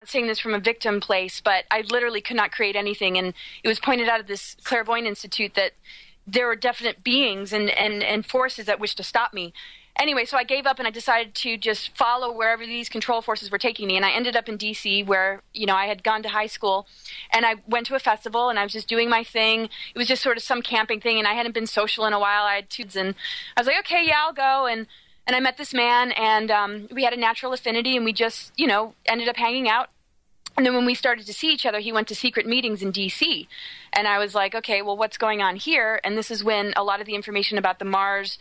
saying this from a victim place, but I literally could not create anything. And it was pointed out at this Clairvoyant Institute that there were definite beings and forces that wished to stop me. Anyway, so I gave up and I decided to just follow wherever these control forces were taking me. And I ended up in D.C. where, I had gone to high school, and I went to a festival and I was just doing my thing. It was just sort of some camping thing, and I hadn't been social in a while. I had two kids, and I was like, okay, yeah, I'll go. And I met this man, and we had a natural affinity, and we just, ended up hanging out. And then when we started to see each other, he went to secret meetings in D.C. And I was like, okay, well, what's going on here? And this is when a lot of the information about the Mars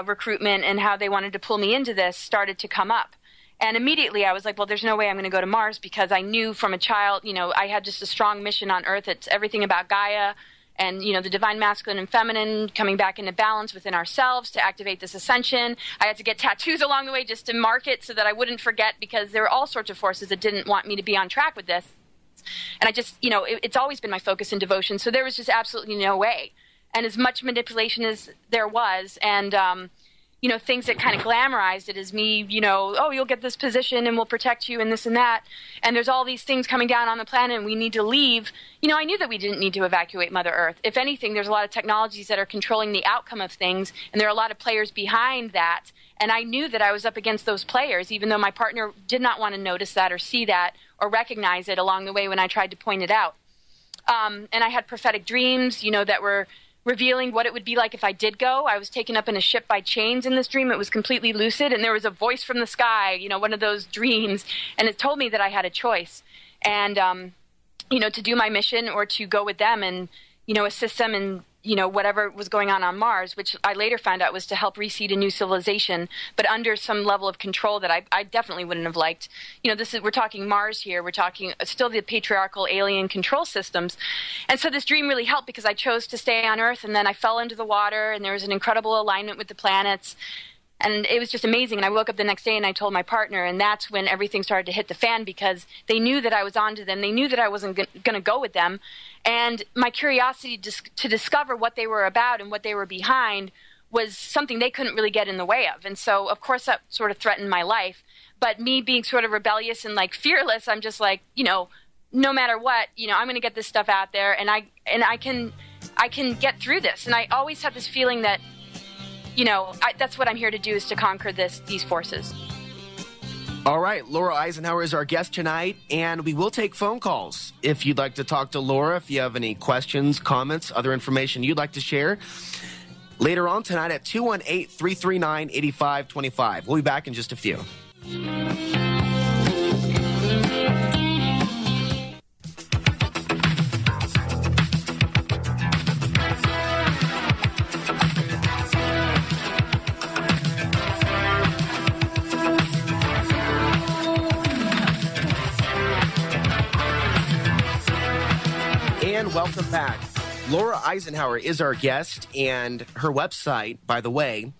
recruitment and how they wanted to pull me into this started to come up. And immediately I was like, well, there's no way I'm going to go to Mars, because I knew from a child, I had just a strong mission on Earth. It's everything about Gaia and, the divine masculine and feminine coming back into balance within ourselves to activate this ascension. I had to get tattoos along the way just to mark it so that I wouldn't forget, because there were all sorts of forces that didn't want me to be on track with this. And I just, it's always been my focus and devotion. So there was just absolutely no way. And as much manipulation as there was, and, things that kind of glamorized it as me, oh, you'll get this position and we'll protect you and this and that. And there's all these things coming down on the planet and we need to leave. I knew that we didn't need to evacuate Mother Earth. If anything, there's a lot of technologies that are controlling the outcome of things, and there are a lot of players behind that. And I knew that I was up against those players, even though my partner did not want to notice that or see that or recognize it along the way when I tried to point it out. And I had prophetic dreams, that were revealing what it would be like if I did go. I was taken up in a ship by chains in this dream. It was completely lucid, and there was a voice from the sky, one of those dreams, and it told me that I had a choice. And, to do my mission or to go with them and, assist them in, whatever was going on Mars, which I later found out was to help reseed a new civilization, but under some level of control that I definitely wouldn't have liked. We're talking Mars here. We're talking still the patriarchal alien control systems. And so this dream really helped, because I chose to stay on Earth, and then I fell into the water, and there was an incredible alignment with the planets. And it was just amazing. And I woke up the next day and I told my partner, and that's when everything started to hit the fan, because they knew that I was onto them. They knew that I wasn't going to go with them. And my curiosity to discover what they were about and what they were behind was something they couldn't really get in the way of. And so, of course, that sort of threatened my life. But me being sort of rebellious and fearless, I'm just like, no matter what, I'm going to get this stuff out there, and I can get through this. And I always have this feeling that, that's what I'm here to do, is to conquer these forces. All right, Laura Eisenhower is our guest tonight, and we will take phone calls. If you'd like to talk to Laura, if you have any questions, comments, other information you'd like to share, later on tonight at 218-339-8525. We'll be back in just a few. Welcome back. Laura Eisenhower is our guest, and her website, by the way,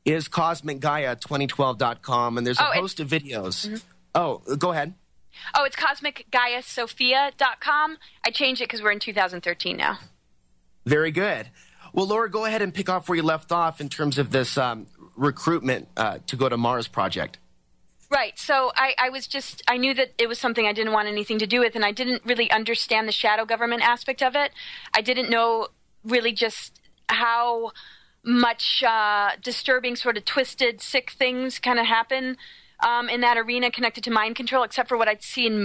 is cosmicgaia2012.com, and there's a host of videos. Mm-hmm. Oh, go ahead. Oh, it's cosmicgaiasophia.com. I changed it because we're in 2013 now. Very good. Well, Laura, go ahead and pick off where you left off in terms of this recruitment to go to Mars project. Right. So I knew that it was something I didn't want anything to do with, and I didn't really understand the shadow government aspect of it. I didn't know really just how much disturbing, sort of twisted, sick things kind of happen in that arena connected to mind control, except for what I'd seen in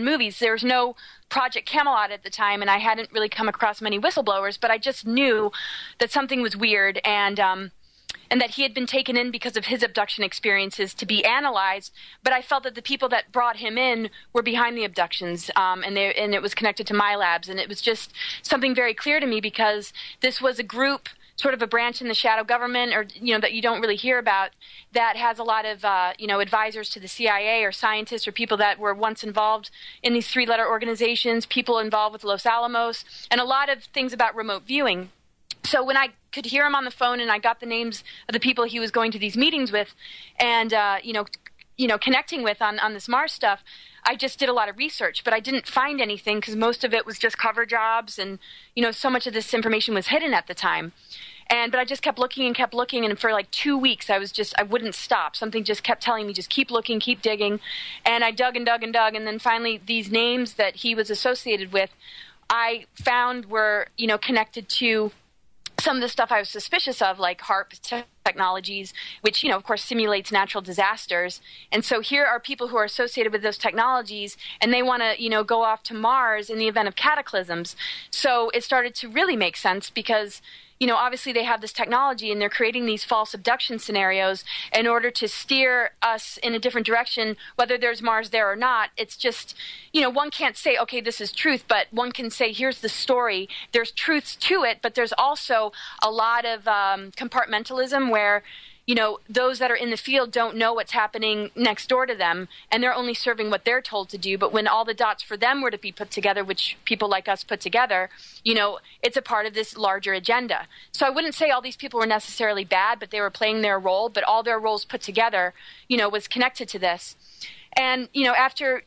movies. There was no Project Camelot at the time, and I hadn't really come across many whistleblowers, but I just knew that something was weird, and that he had been taken in because of his abduction experiences to be analyzed. But I felt that the people that brought him in were behind the abductions, and it was connected to my labs. And it was just something very clear to me, because this was a group, sort of a branch in the shadow government, or that you don't really hear about, that has a lot of advisors to the CIA, or scientists, or people that were once involved in these three-letter organizations, people involved with Los Alamos, and a lot of things about remote viewing. So when I could hear him on the phone, and I got the names of the people he was going to these meetings with, and connecting with on this Mars stuff, I just did a lot of research, but I didn't find anything, because most of it was just cover jobs, and so much of this information was hidden at the time. But I just kept looking and kept looking, and for like 2 weeks, I wouldn't stop. Something just kept telling me, just keep looking, keep digging. And I dug and dug and dug, and then finally these names that he was associated with, I found were, connected to some of the stuff I was suspicious of, like HARP technologies, which, of course, simulates natural disasters. And so here are people who are associated with those technologies, and they want to, go off to Mars in the event of cataclysms. So it started to really make sense because, obviously they have this technology and they're creating these false abduction scenarios in order to steer us in a different direction, whether there's Mars there or not. It's just, one can't say, okay, this is truth, but one can say, here's the story. There's truths to it, but there's also a lot of compartmentalism where, those that are in the field don't know what's happening next door to them, and they're only serving what they're told to do. But when all the dots for them were to be put together, which people like us put together, it's a part of this larger agenda. So I wouldn't say all these people were necessarily bad, but they were playing their role, but all their roles put together, was connected to this. And, after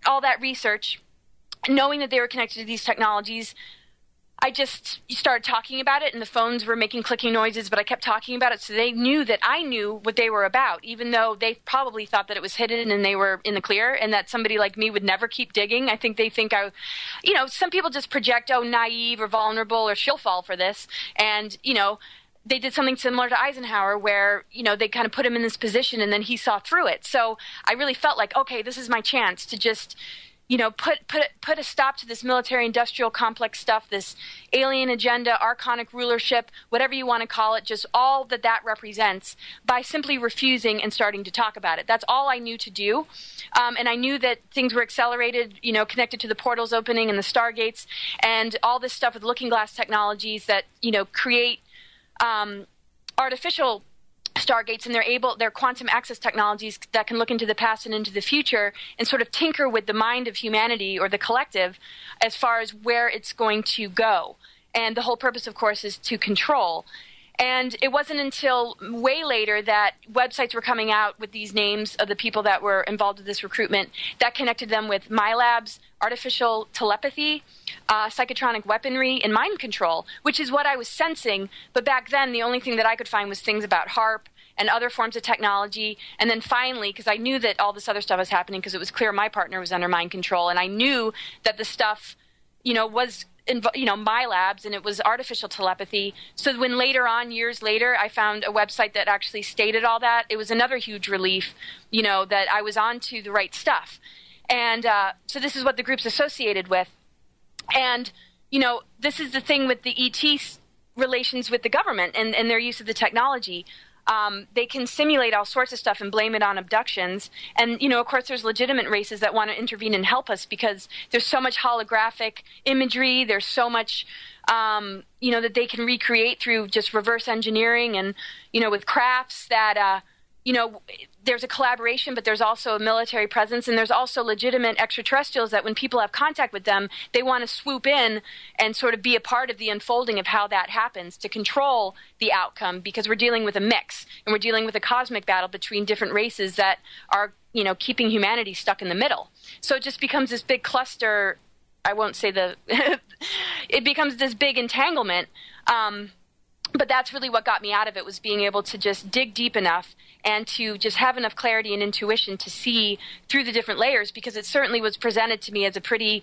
all that research, knowing that they were connected to these technologies, I just started talking about it, and the phones were making clicking noises, but I kept talking about it, so they knew that I knew what they were about, even though they probably thought that it was hidden and they were in the clear, and that somebody like me would never keep digging. I think they think some people just project, naive or vulnerable, or she'll fall for this, and, they did something similar to Eisenhower where, they kind of put him in this position, and then he saw through it. So I really felt like, okay, this is my chance to just put a stop to this military-industrial complex stuff, this alien agenda, archonic rulership, whatever you want to call it, just all that represents, by simply refusing and starting to talk about it. That's all I knew to do. And I knew that things were accelerated, connected to the portals opening and the stargates and all this stuff with looking glass technologies that, create artificial stargates, and they're quantum access technologies that can look into the past and into the future and sort of tinker with the mind of humanity or the collective as far as where it's going to go. And the whole purpose, of course, is to control. And it wasn't until way later that websites were coming out with these names of the people that were involved with this recruitment that connected them with MyLabs, artificial telepathy, psychotronic weaponry, and mind control, which is what I was sensing. But back then, the only thing that I could find was things about HARP and other forms of technology. And then finally, because I knew that all this other stuff was happening because it was clear my partner was under mind control, and I knew that the stuff, was MyLabs, and it was artificial telepathy. So when later on, years later, I found a website that actually stated all that, it was another huge relief, that I was onto the right stuff. And so this is what the group's associated with. And, this is the thing with the ET relations with the government and their use of the technology. They can simulate all sorts of stuff and blame it on abductions. And, of course, there's legitimate races that want to intervene and help us because there's so much holographic imagery. There's so much, that they can recreate through just reverse engineering and, with crafts that, there's a collaboration, but there's also a military presence, and there's also legitimate extraterrestrials that when people have contact with them, they want to swoop in and sort of be a part of the unfolding of how that happens to control the outcome, because we're dealing with a mix, and we're dealing with a cosmic battle between different races that are, keeping humanity stuck in the middle. So it just becomes this big cluster. I won't say it becomes this big entanglement. But that's really what got me out of it, was being able to just dig deep enough and to just have enough clarity and intuition to see through the different layers, because it certainly was presented to me as a pretty,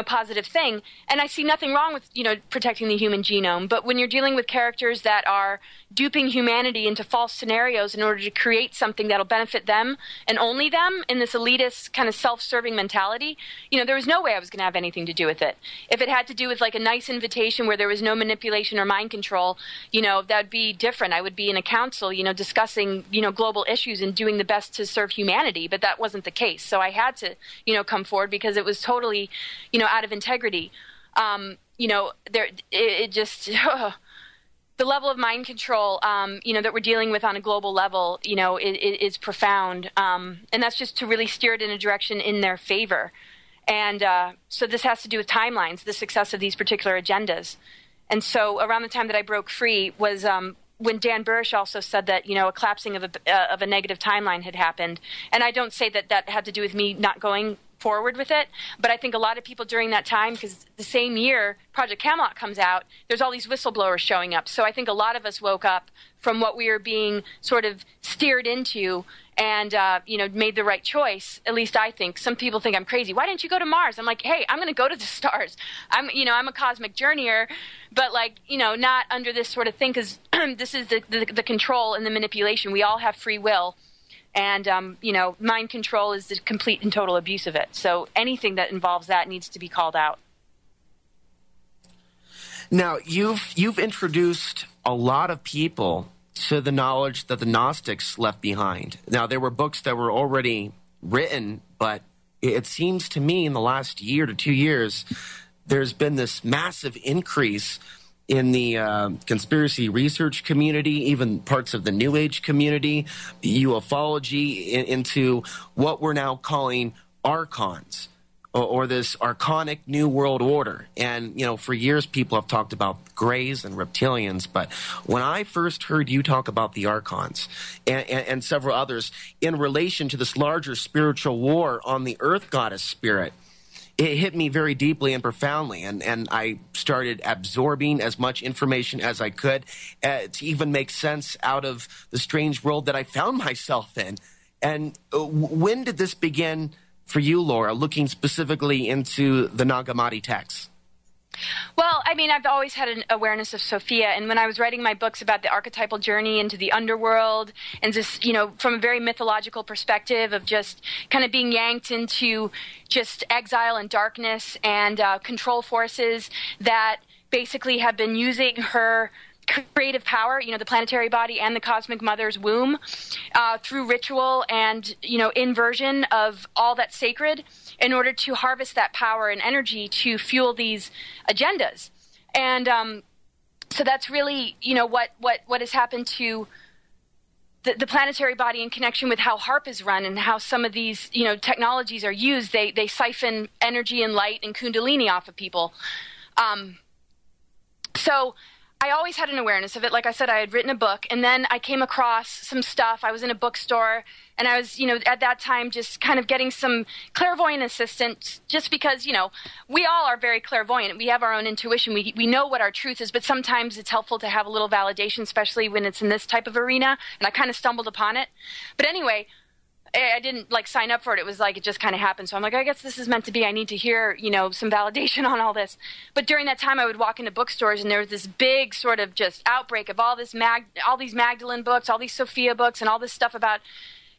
positive thing. And I see nothing wrong with, protecting the human genome. But when you're dealing with characters that are duping humanity into false scenarios in order to create something that'll benefit them and only them in this elitist kind of self-serving mentality, there was no way I was going to have anything to do with it. If it had to do with like a nice invitation where there was no manipulation or mind control, that would be different. I would be in a council, discussing, global issues and doing the best to serve humanity. But that wasn't the case. So I had to, come forward because it was totally, out of integrity. The level of mind control, that we're dealing with on a global level, is profound. And that's just to really steer it in a direction in their favor. And so this has to do with timelines, the success of these particular agendas. And so around the time that I broke free was when Dan Burrish also said that, a collapsing of a negative timeline had happened. And I don't say that had to do with me not going forward with it. But I think a lot of people during that time, because the same year Project Camelot comes out, there's all these whistleblowers showing up. So I think a lot of us woke up from what we were being sort of steered into and, made the right choice. At least I think. Some people think I'm crazy. Why didn't you go to Mars? I'm like, hey, I'm going to go to the stars. I'm a cosmic journeyer, but not under this sort of thing, because this is the control and the manipulation. We all have free will. And, mind control is the complete and total abuse of it. So anything that involves that needs to be called out. Now, you've introduced a lot of people to the knowledge that the Gnostics left behind. Now, there were books that were already written, but it seems to me in the last year to 2 years, there's been this massive increase in the conspiracy research community, even parts of the New Age community, ufology, into what we're now calling archons, or this archonic new world order. And, for years people have talked about grays and reptilians, but when I first heard you talk about the archons and several others in relation to this larger spiritual war on the earth goddess spirit, it hit me very deeply and profoundly, and I started absorbing as much information as I could to even make sense out of the strange world that I found myself in. And when did this begin for you, Laura, looking specifically into the Nag Hammadi texts? Well, I've always had an awareness of Sophia, and when I was writing my books about the archetypal journey into the underworld, and just, from a very mythological perspective of just kind of being yanked into just exile and darkness and control forces that basically have been using her creative power, the planetary body and the cosmic mother's womb, through ritual and, inversion of all that's sacred, in order to harvest that power and energy to fuel these agendas. And so that's really, what has happened to the planetary body in connection with how HARP is run and how some of these, technologies are used. They siphon energy and light and kundalini off of people. So I always had an awareness of it. Like I said, I had written a book, and then I came across some stuff. I was in a bookstore, and I was, at that time just kind of getting some clairvoyant assistance, just because, we all are very clairvoyant. We have our own intuition. We know what our truth is, but sometimes it's helpful to have a little validation, especially when it's in this type of arena, and I kind of stumbled upon it. But anyway, I didn't sign up for it. It was it just kind of happened. So I'm like, I guess this is meant to be. I need to hear, some validation on all this. But during that time, I would walk into bookstores, and there was this big sort of just outbreak of all these Magdalene books, all these Sophia books, and all this stuff about,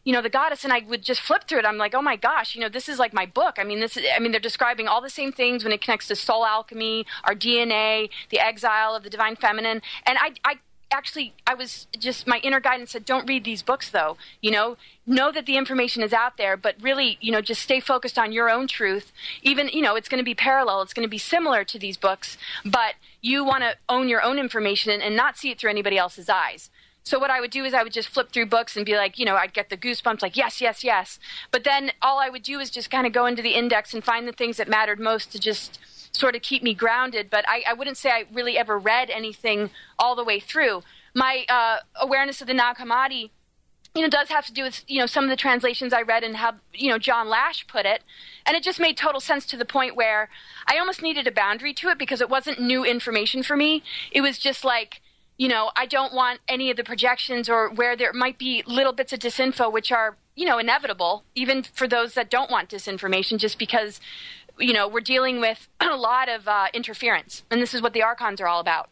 the goddess. And I would just flip through it. I'm like, oh my gosh, this is like my book. They're describing all the same things when it connects to soul alchemy, our DNA, the exile of the divine feminine. And I was just, my inner guidance said, don't read these books though, know that the information is out there, but really, just stay focused on your own truth. Even, it's going to be parallel, it's going to be similar to these books, but you want to own your own information and not see it through anybody else's eyes. So what I would do is I would just flip through books and be like, I'd get the goosebumps, like, yes, yes, yes. But then all I would do is just kind of go into the index and find the things that mattered most to just sort of keep me grounded. But I wouldn't say I really ever read anything all the way through. My awareness of the Nag Hammadi, does have to do with, some of the translations I read and how, John Lash put it. And it just made total sense to the point where I almost needed a boundary to it, because it wasn't new information for me. It was just like, I don't want any of the projections or where there might be little bits of disinfo, which are, inevitable, even for those that don't want disinformation, just because, we're dealing with a lot of interference. And this is what the archons are all about.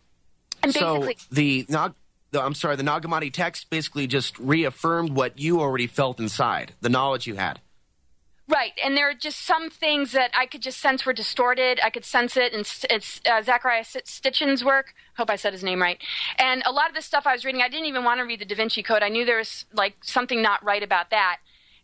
And basically, so the Nag Hammadi text basically just reaffirmed what you already felt inside, the knowledge you had. Right, and there are just some things that I could just sense were distorted. I could sense it, and it's Zachariah Stitchin's work. Hope I said his name right. And a lot of the stuff I was reading, I didn't even want to read the Da Vinci Code. I knew there was something not right about that.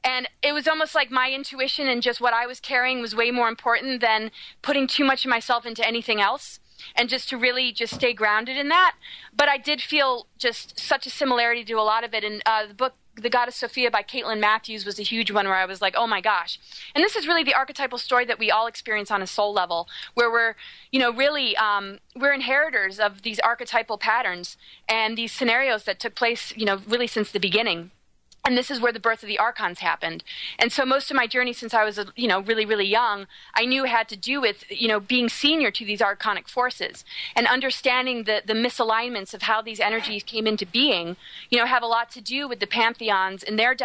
And it was almost like my intuition and just what I was carrying was way more important than putting too much of myself into anything else, and just to really just stay grounded in that. But I did feel just such a similarity to a lot of it. And the book, The Goddess Sophia by Caitlin Matthews, was a huge one where I was like, oh my gosh. And this is really the archetypal story that we all experience on a soul level, where we're, really, we're inheritors of these archetypal patterns and these scenarios that took place, really since the beginning. And this is where the birth of the archons happened. And so most of my journey since I was, really, really young, I knew had to do with, being senior to these archonic forces and understanding the misalignments of how these energies came into being, have a lot to do with the pantheons and their